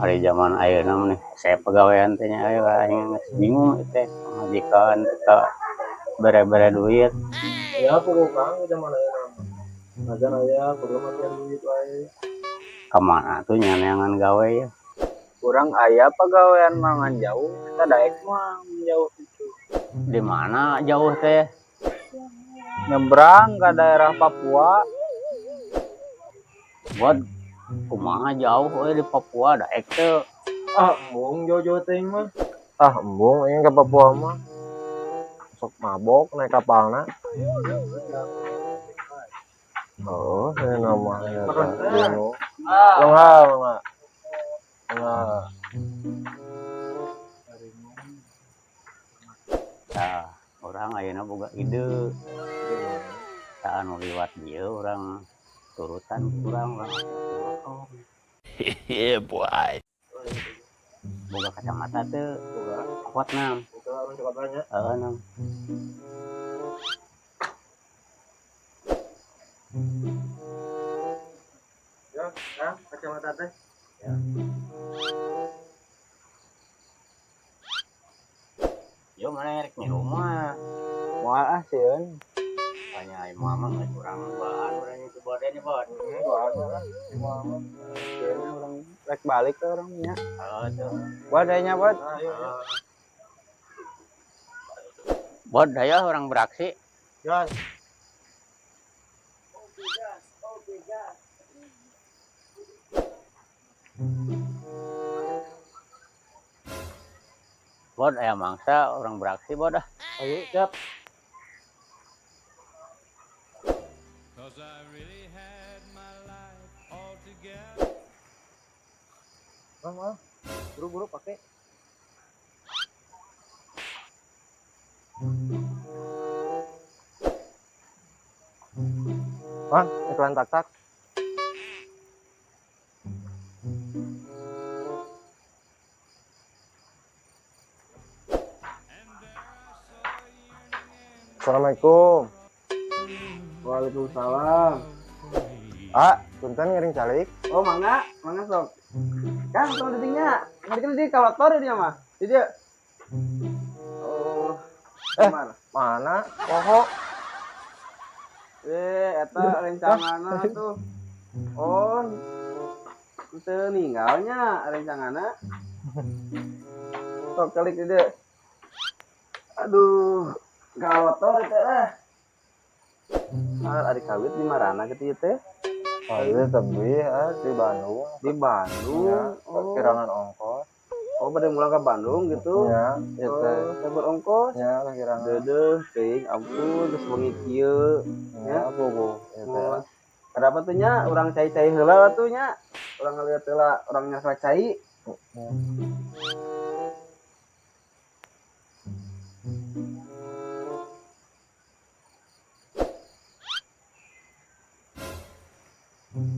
hari zaman ayeuna nih saya pegawaian teh nya aya aing bingung teh majikan kita bere-bere duit Ya pokok kang udah mana ya nama. Ajan aya kudu make duit wae. kemana tuh nyanyangan gawe ya Kurang aya pegawaian mangan jauh, kita daek mah jauh itu. di mana jauh teh Nyebrang ke daerah Papua. buat kumaha jauh di Papua daek teh Ah, embung jauh-jauh teh mah. Ah, embung ini ke Papua mah. Sok mabok naik kapalna. Oh, ini namanya teh. Enggak, enggak. Enggak. nah orang ayeuna boga ide tak anu liwat dia orang turutan kurang orang Yeah, boy. boga kacamata teh kuat nam Orang cepat banyak. nam Ya, nah, kacamata teh. yo mana rek ngilu mah Moal ah sieun. tanya ai mama nggak kurang bahan urang itu badannya bot Orang rek balik ke orangnya. tuh Buat dayanya buat. bot daya orang beraksi Gas. bot aya mangsa orang beraksi bot dah Ayo siap. Cause I really had my life all together. Mal. Buru-buru pakai. Bang, iklan tak-tak. Assalamualaikum. Waalaikumsalam. Ah, punten ngiring calik. Oh, mangga sok. Kan sama detingnya. Mungkin di kalator dia mah. Jadi oh, mana? Mana? Poho. Eta rencanganna tuh. Oh, itu ninggalnya rencanganna. Sok kali itu. Aduh, kalator itu adik kawit di Marana gitu teh. Oh, itu tapi di Bandung. Di Bandung. Ya, Oh, kirangan ongkos. oh pada mulai ke Bandung gitu. Ya, itu. Oh, saya berongkos. Ya, kirangan. Dedeh, ting, ampun, geus wengi kieu. Ya, bobo. Itu. Oh, kenapa tuh nya? Orang cai-cai heula tuh nya. Orang ngeliat heula orang nyasrak cai.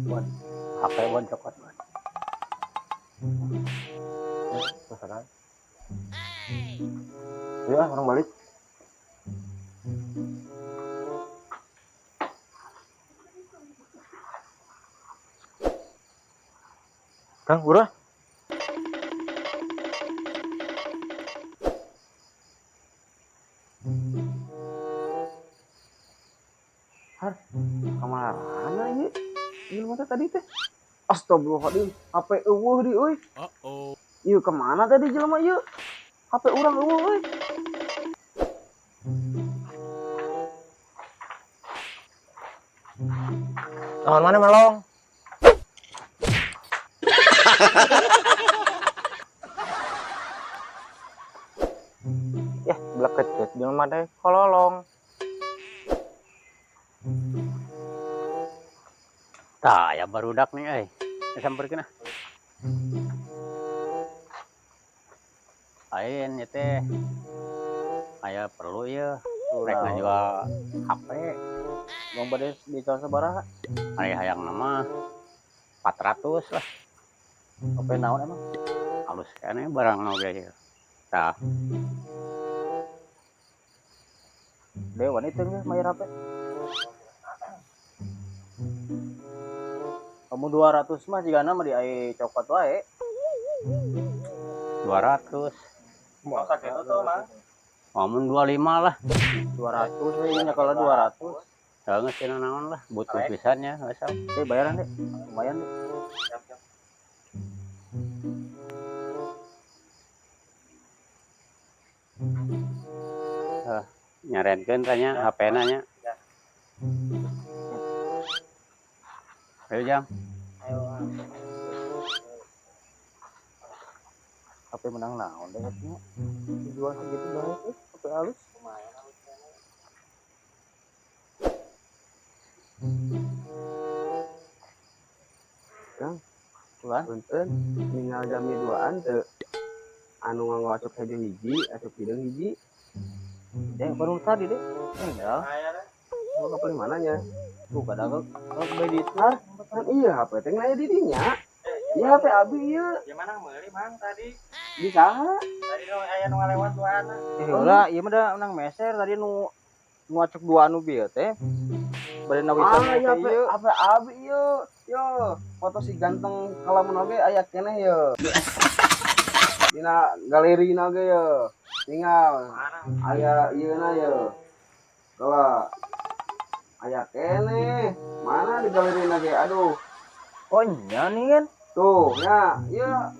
bot HP bot cokot bot Pesanan. Ya, orang balik. Kang, burah. Kemana ieu? Ieu mah tadi teh. Astagfirullahaladzim, HP eueuh di euy. Uh-oh. Ieu kemana tadi jelema ieu? HP urang eueuh euy. Lawan mana melong? Ya, belak kecet jelema teh kololong. tah ya barudak nih sampeurkeun ah lain ya teh aya perlu ya rek ngajual HP Bang bade dijual sabaraha? aya hayang nama 400 lah HP naon emang? halus kene barang oge ieu tah Dewan itu nya mayar HP. Kamu 200 mah jigana mah di ai cokot wae. 200. Masa gitu tuh, Mang? Ngomong 25 lah. 200 we nya kalau 200. Jangan sih naon lah, butuh pisannya, asal. Bayaran deh. Lumayan deh. Siap. Nyarenkeun tanya HP nanya. Ayo Jang. Ayo. HP menang naon deh nya. Dijual segitu baik HP halus. Kang, Ulan? punten ninggal jam 2-an teu anu ngawasuk saja hiji, asup hidung hiji. Baru tadi deh. Tinggal. Mau ke paling mananya? Tuh kadang kalau beli itu. Kan iya HP teh naya di dinya. Iya HP abi ieu. Gimana meuli, Mang, tadi? Di saha? Tadi nu aya nu ngalewat duana. Heula, ieu mah da menang meser tadi nu ngacuk 2 anu bieu teh. Bade nawisan iya, ieu. HP abi ieu. Yo, foto si ganteng kalamun oge aya keneh ieu. Dina galeri na ge ieu. Tinggal aya ieu na ieu. Kalau aya keneh. Mana di galeri na ge? Aduh. Oh, nya nih kan. Tuh, ya, iya.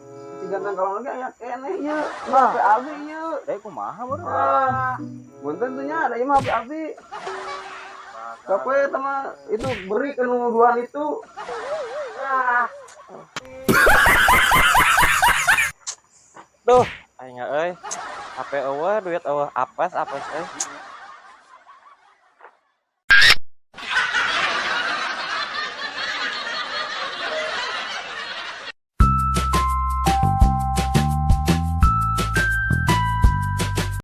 Si ganteng kalamun oge aya keneh ieu. HP abi ieu. Dek kumaha baru? Bunten tuh nya ada imah HP abi. Kape teman itu beri ke nuduhan itu. Duh, aing euy. HP eueuh, duit eueuh apes euy.